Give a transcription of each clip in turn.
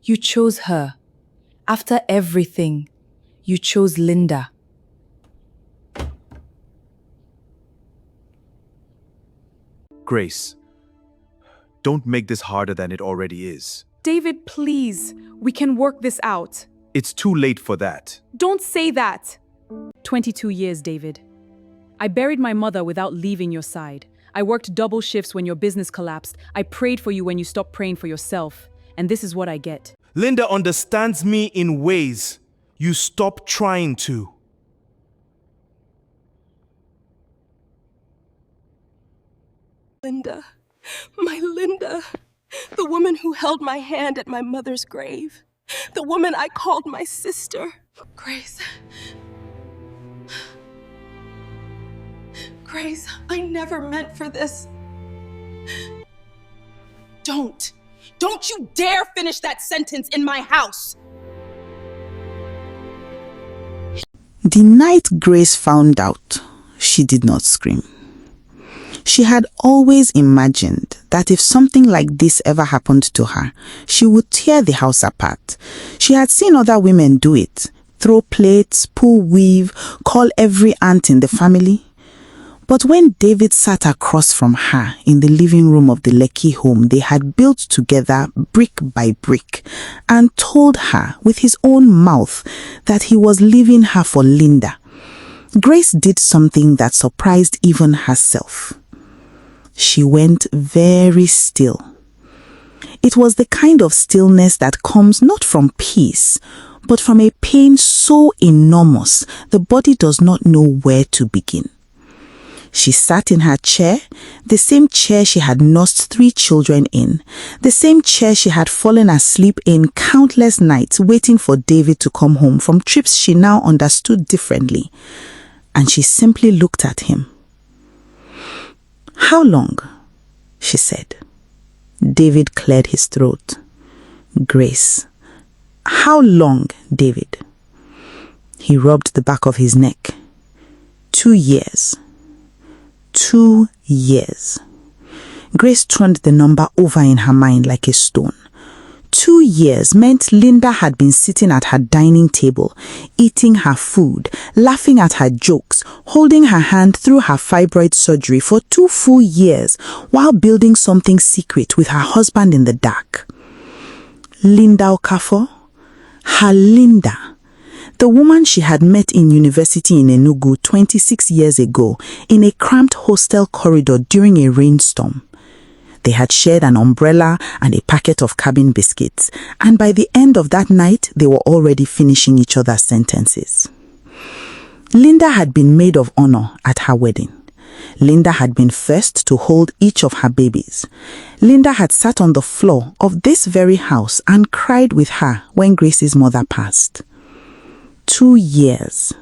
You chose her. After everything, you chose Linda. Grace, don't make this harder than it already is. David, please. We can work this out. It's too late for that. Don't say that. 22 years, David. I buried my mother without leaving your side. I worked double shifts when your business collapsed. I prayed for you when you stopped praying for yourself. And this is what I get. Linda understands me in ways you stop trying to. Linda, my Linda, the woman who held my hand at my mother's grave, the woman I called my sister. Grace, I never meant for this. Don't you dare finish that sentence in my house. The night Grace found out, she did not scream. She had always imagined that if something like this ever happened to her, she would tear the house apart. She had seen other women do it, throw plates, pull weave, call every aunt in the family. But when David sat across from her in the living room of the Lekki home they had built together brick by brick and told her with his own mouth that he was leaving her for Linda, Grace did something that surprised even herself. She went very still. It was the kind of stillness that comes not from peace, but from a pain so enormous the body does not know where to begin. She sat in her chair, the same chair she had nursed 3 children in, the same chair she had fallen asleep in countless nights waiting for David to come home from trips she now understood differently. And she simply looked at him. "How long?" she said. David cleared his throat. "Grace." "How long, David?" He rubbed the back of his neck. 2 years. 2 years. Grace turned the number over in her mind like a stone. 2 years meant Linda had been sitting at her dining table, eating her food, laughing at her jokes, holding her hand through her fibroid surgery for 2 full years while building something secret with her husband in the dark. Linda Okafor? Her Linda. The woman she had met in university in Enugu 26 years ago in a cramped hostel corridor during a rainstorm. They had shared an umbrella and a packet of cabin biscuits, and by the end of that night, they were already finishing each other's sentences. Linda had been maid of honor at her wedding. Linda had been first to hold each of her babies. Linda had sat on the floor of this very house and cried with her when Grace's mother passed. 2 years.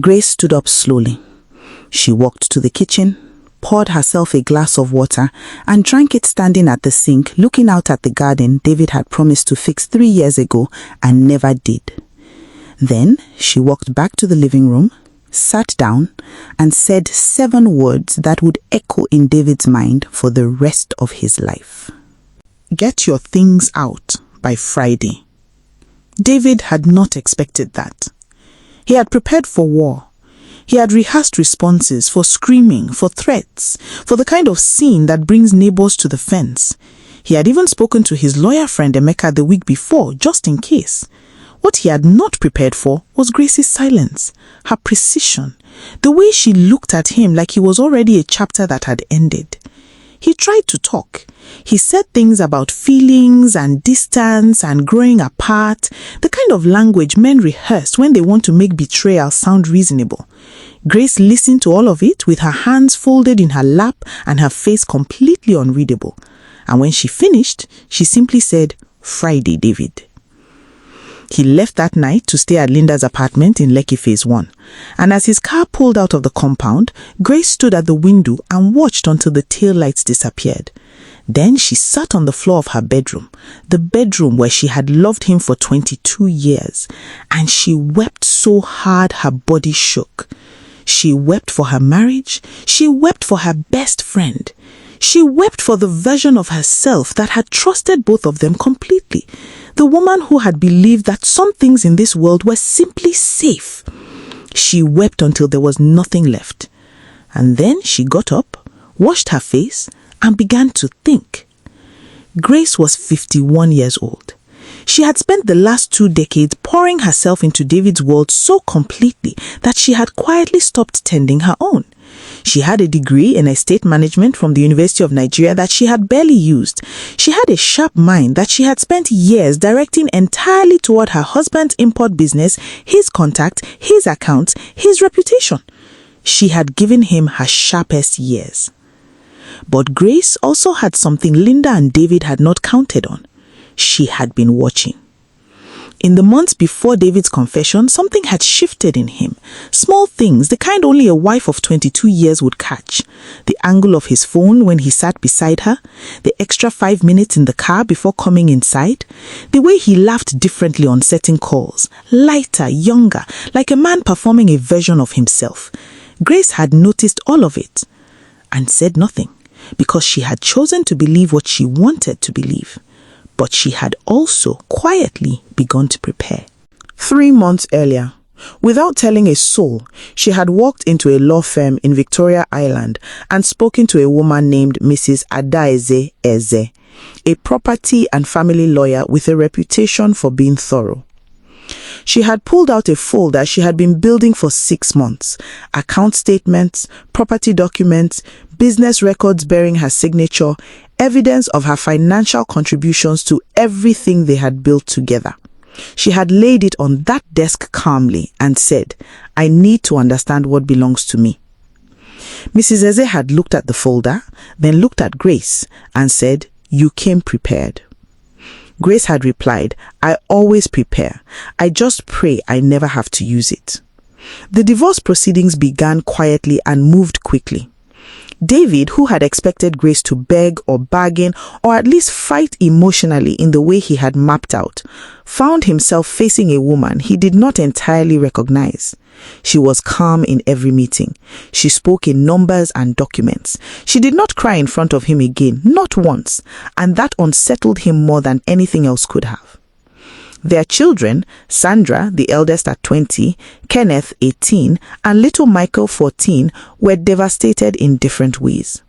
Grace stood up slowly. She walked to the kitchen, poured herself a glass of water, and drank it standing at the sink, looking out at the garden David had promised to fix 3 years ago and never did. Then she walked back to the living room, sat down, and said 7 words that would echo in David's mind for the rest of his life. "Get your things out by Friday." David had not expected that. He had prepared for war. He had rehearsed responses for screaming, for threats, for the kind of scene that brings neighbors to the fence. He had even spoken to his lawyer friend Emeka the week before, just in case. What he had not prepared for was Grace's silence, her precision, the way she looked at him like he was already a chapter that had ended. He tried to talk. He said things about feelings and distance and growing apart, the kind of language men rehearse when they want to make betrayal sound reasonable. Grace listened to all of it with her hands folded in her lap and her face completely unreadable. And when she finished, she simply said, "Friday, David." He left that night to stay at Linda's apartment in Lekki Phase 1. And as his car pulled out of the compound, Grace stood at the window and watched until the taillights disappeared. Then she sat on the floor of her bedroom, the bedroom where she had loved him for 22 years, and she wept so hard her body shook. She wept for her marriage. She wept for her best friend. She wept for the version of herself that had trusted both of them completely, The woman who had believed that some things in this world were simply safe. She wept until there was nothing left. And then she got up, washed her face, and began to think. Grace was 51 years old. She had spent the last 2 decades pouring herself into David's world so completely that she had quietly stopped tending her own. She had a degree in estate management from the University of Nigeria that she had barely used. She had a sharp mind that she had spent years directing entirely toward her husband's import business, his contact, his accounts, his reputation. She had given him her sharpest years. But Grace also had something Linda and David had not counted on. She had been watching. In the months before David's confession, something had shifted in him. Small things, the kind only a wife of 22 years would catch. The angle of his phone when he sat beside her, the extra 5 minutes in the car before coming inside, the way he laughed differently on certain calls, lighter, younger, like a man performing a version of himself. Grace had noticed all of it and said nothing, because she had chosen to believe what she wanted to believe. But she had also quietly begun to prepare. 3 months earlier, without telling a soul, she had walked into a law firm in Victoria Island and spoken to a woman named Mrs. Adaeze Eze, a property and family lawyer with a reputation for being thorough. She had pulled out a folder she had been building for 6 months, account statements, property documents, business records bearing her signature, evidence of her financial contributions to everything they had built together. She had laid it on that desk calmly and said, "I need to understand what belongs to me." Mrs. Eze had looked at the folder, then looked at Grace and said, "You came prepared." Grace had replied, "I always prepare. I just pray I never have to use it." The divorce proceedings began quietly and moved quickly. David, who had expected Grace to beg or bargain or at least fight emotionally in the way he had mapped out, found himself facing a woman he did not entirely recognize. She was calm in every meeting. She spoke in numbers and documents. She did not cry in front of him again, not once, and that unsettled him more than anything else could have. Their children, Sandra, the eldest at 20, Kenneth, 18, and little Michael, 14, were devastated in different ways.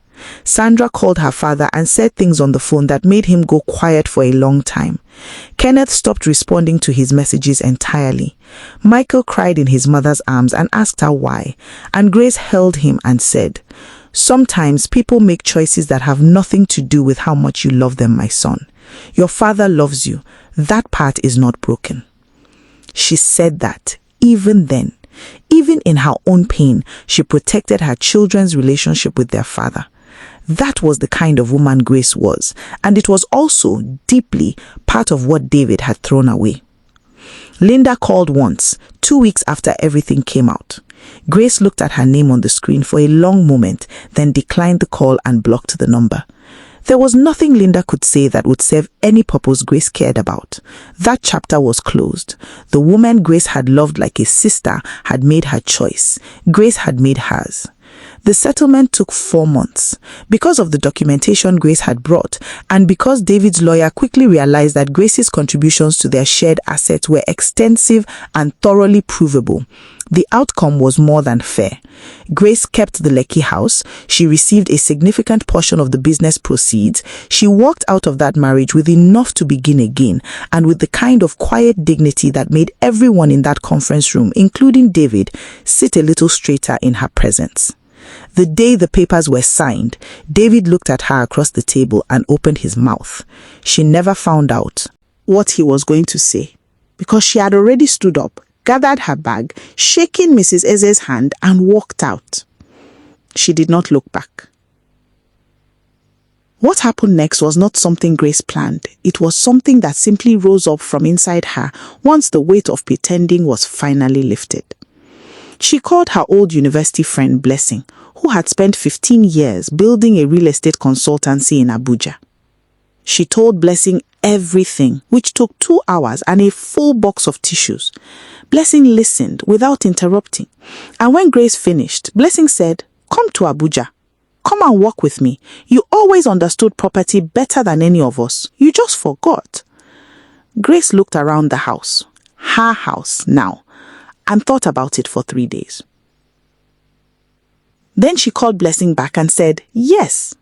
Sandra called her father and said things on the phone that made him go quiet for a long time. Kenneth stopped responding to his messages entirely. Michael cried in his mother's arms and asked her why, and Grace held him and said, "Sometimes people make choices that have nothing to do with how much you love them, my son. Your father loves you. That part is not broken." She said that even then, even in her own pain, she protected her children's relationship with their father. That was the kind of woman Grace was, and it was also deeply part of what David had thrown away. Linda called once, 2 weeks after everything came out. Grace looked at her name on the screen for a long moment, then declined the call and blocked the number. There was nothing Linda could say that would serve any purpose Grace cared about. That chapter was closed. The woman Grace had loved like a sister had made her choice. Grace had made hers. The settlement took 4 months. Because of the documentation Grace had brought, and because David's lawyer quickly realized that Grace's contributions to their shared assets were extensive and thoroughly provable, the outcome was more than fair. Grace kept the Lekki house. She received a significant portion of the business proceeds. She walked out of that marriage with enough to begin again, and with the kind of quiet dignity that made everyone in that conference room, including David, sit a little straighter in her presence. The day the papers were signed, David looked at her across the table and opened his mouth. She never found out what he was going to say, because she had already stood up, gathered her bag, shaking Mrs. Eze's hand, and walked out. She did not look back. What happened next was not something Grace planned. It was something that simply rose up from inside her once the weight of pretending was finally lifted. She called her old university friend Blessing, who had spent 15 years building a real estate consultancy in Abuja. She told Blessing everything, which took 2 hours and a full box of tissues. Blessing listened without interrupting. And when Grace finished, Blessing said, "Come to Abuja. Come and work with me. You always understood property better than any of us. You just forgot." Grace looked around the house, her house now, and thought about it for 3 days. Then she called Blessing back and said, yes.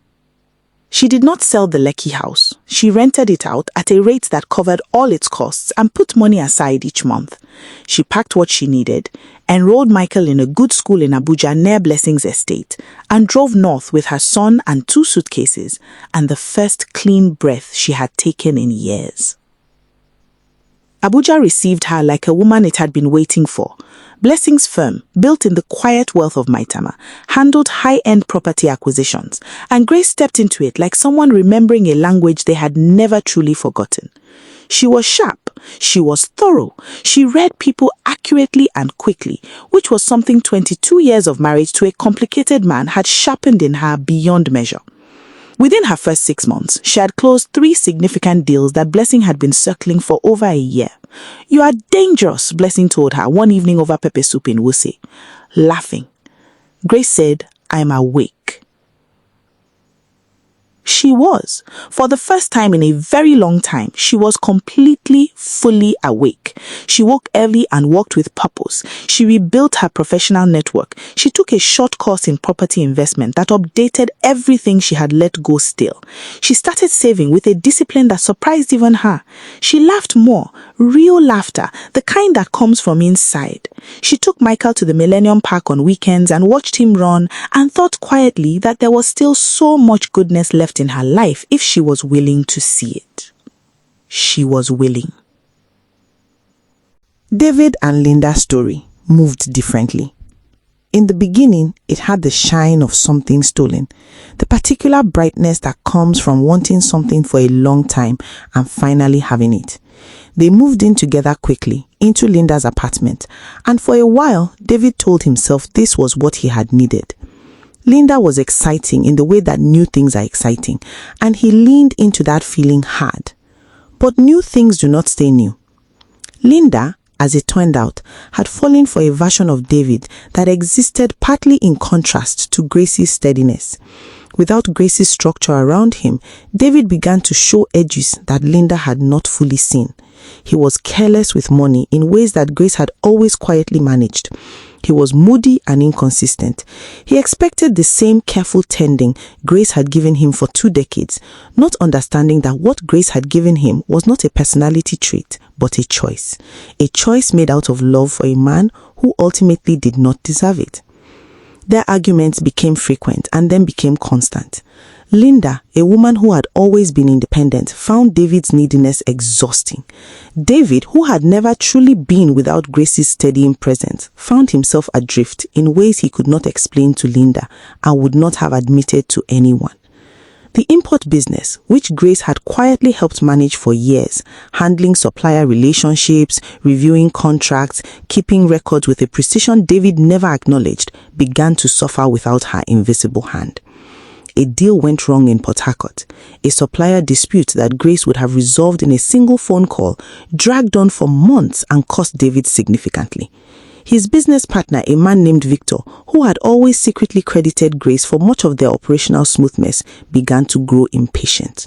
She did not sell the Lekki house. She rented it out at a rate that covered all its costs and put money aside each month. She packed what she needed, enrolled Michael in a good school in Abuja near Blessing's estate, and drove north with her son and 2 suitcases and the first clean breath she had taken in years. Abuja received her like a woman it had been waiting for. Blessing's firm, built in the quiet wealth of Maitama, handled high-end property acquisitions, and Grace stepped into it like someone remembering a language they had never truly forgotten. She was sharp, she was thorough, she read people accurately and quickly, which was something 22 years of marriage to a complicated man had sharpened in her beyond measure. Within her first 6 months, she had closed 3 significant deals that Blessing had been circling for over a year. You are dangerous, Blessing told her one evening over pepper soup in Wuse. Laughing, Grace said, I am awake. She was. For the first time in a very long time, she was completely, fully awake. She woke early and worked with purpose. She rebuilt her professional network. She took a short course in property investment that updated everything she had let go still. She started saving with a discipline that surprised even her. She laughed more, real laughter, the kind that comes from inside. She took Michael to the Millennium Park on weekends and watched him run and thought quietly that there was still so much goodness left in her life if she was willing to see it. She was willing. David and Linda's story moved differently. In the beginning, it had the shine of something stolen, the particular brightness that comes from wanting something for a long time and finally having it. They moved in together quickly into Linda's apartment, and for a while, David told himself this was what he had needed. Linda was exciting in the way that new things are exciting, and he leaned into that feeling hard. But new things do not stay new. Linda, as it turned out, had fallen for a version of David that existed partly in contrast to Grace's steadiness. Without Grace's structure around him, David began to show edges that Linda had not fully seen. He was careless with money in ways that Grace had always quietly managed. He was moody and inconsistent. He expected the same careful tending Grace had given him for 2 decades, not understanding that what Grace had given him was not a personality trait, but a choice made out of love for a man who ultimately did not deserve it. Their arguments became frequent and then became constant. Linda, a woman who had always been independent, found David's neediness exhausting. David, who had never truly been without Grace's steadying presence, found himself adrift in ways he could not explain to Linda and would not have admitted to anyone. The import business, which Grace had quietly helped manage for years, handling supplier relationships, reviewing contracts, keeping records with a precision David never acknowledged, began to suffer without her invisible hand. A deal went wrong in Port Harcourt. A supplier dispute that Grace would have resolved in a single phone call dragged on for months and cost David significantly. His business partner, a man named Victor, who had always secretly credited Grace for much of their operational smoothness, began to grow impatient.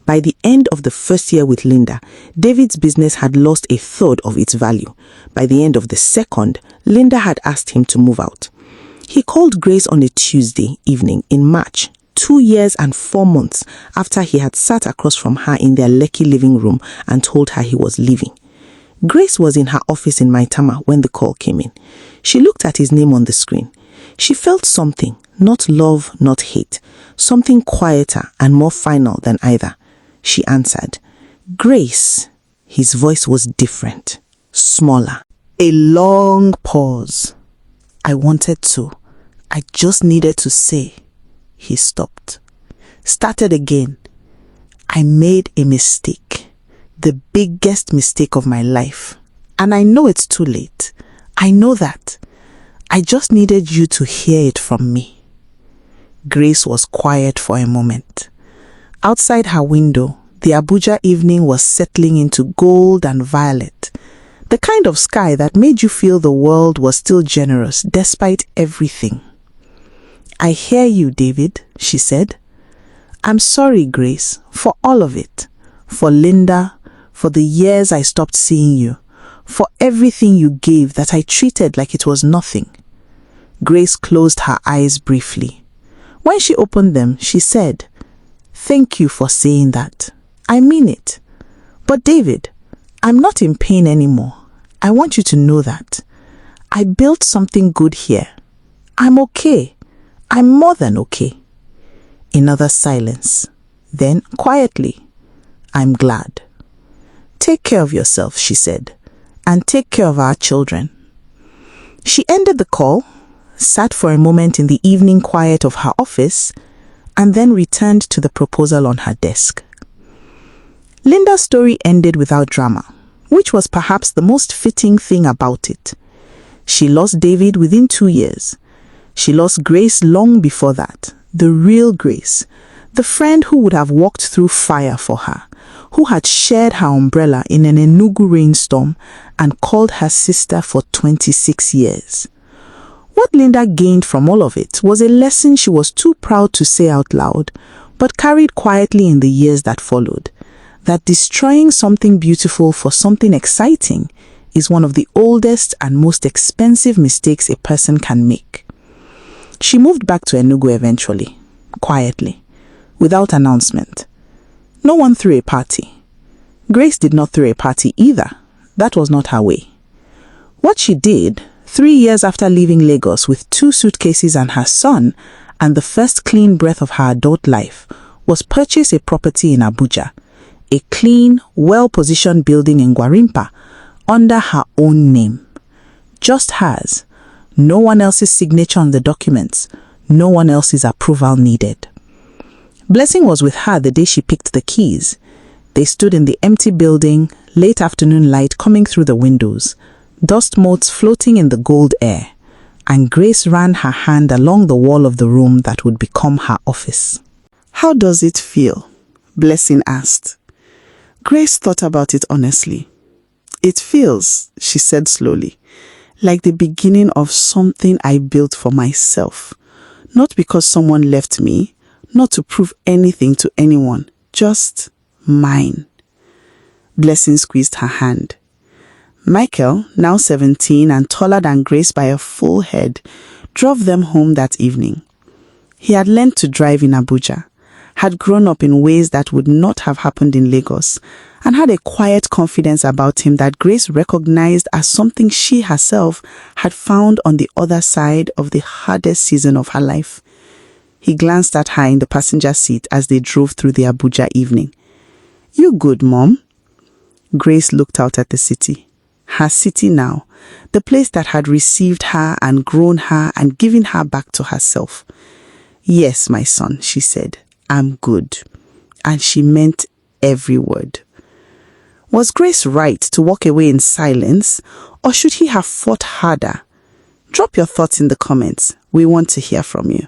By the end of the first year with Linda, David's business had lost 1/3 of its value. By the end of the second, Linda had asked him to move out. He called Grace on a Tuesday evening in March, 2 years and 4 months after he had sat across from her in their Lekki living room and told her he was leaving. Grace was in her office in Maitama when the call came in. She looked at his name on the screen. She felt something, not love, not hate, something quieter and more final than either. She answered, "Grace." His voice was different, smaller. A long pause. I wanted to. I just needed to say. He stopped. Started again. I made a mistake. The biggest mistake of my life. And I know it's too late. I know that. I just needed you to hear it from me. Grace was quiet for a moment. Outside her window, the Abuja evening was settling into gold and violet. The kind of sky that made you feel the world was still generous despite everything. I hear you, David, she said. I'm sorry, Grace, for all of it. For Linda, for the years I stopped seeing you, for everything you gave that I treated like it was nothing." Grace closed her eyes briefly. When she opened them, she said, "Thank you for saying that. I mean it. But David, I'm not in pain anymore. I want you to know that. I built something good here. I'm okay. I'm more than okay." Another silence. Then, quietly, "I'm glad. Take care of yourself," she said, "and take care of our children." She ended the call, sat for a moment in the evening quiet of her office, and then returned to the proposal on her desk. Linda's story ended without drama, which was perhaps the most fitting thing about it. She lost David within 2 years. She lost Grace long before that, the real Grace, the friend who would have walked through fire for her, who had shared her umbrella in an Enugu rainstorm and called her sister for 26 years. What Linda gained from all of it was a lesson she was too proud to say out loud, but carried quietly in the years that followed, that destroying something beautiful for something exciting is one of the oldest and most expensive mistakes a person can make. She moved back to Enugu eventually, quietly, without announcement. No one threw a party. Grace did not throw a party either. That was not her way. What she did, 3 years after leaving Lagos with 2 suitcases and her son, and the first clean breath of her adult life, was purchase a property in Abuja, a clean, well-positioned building in Gwarimpa, under her own name. Just hers. No one else's signature on the documents. No one else's approval needed. Blessing was with her the day she picked the keys. They stood in the empty building, late afternoon light coming through the windows, dust motes floating in the gold air, and Grace ran her hand along the wall of the room that would become her office. "How does it feel?" Blessing asked. Grace thought about it honestly. "It feels," she said slowly, "like the beginning of something I built for myself. Not because someone left me, not to prove anything to anyone, just mine." Blessing squeezed her hand. Michael, now 17 and taller than Grace by a full head, drove them home that evening. He had learned to drive in Abuja, had grown up in ways that would not have happened in Lagos, and had a quiet confidence about him that Grace recognized as something she herself had found on the other side of the hardest season of her life. He glanced at her in the passenger seat as they drove through the Abuja evening. "You good, Mom?" Grace looked out at the city. Her city now, the place that had received her and grown her and given her back to herself. "Yes, my son," she said, "I'm good." And she meant every word. Was Grace right to walk away in silence, or should he have fought harder? Drop your thoughts in the comments. We want to hear from you.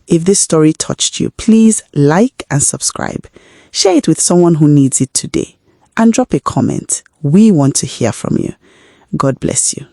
If this story touched you, please like and subscribe. Share it with someone who needs it today. And drop a comment. We want to hear from you. God bless you.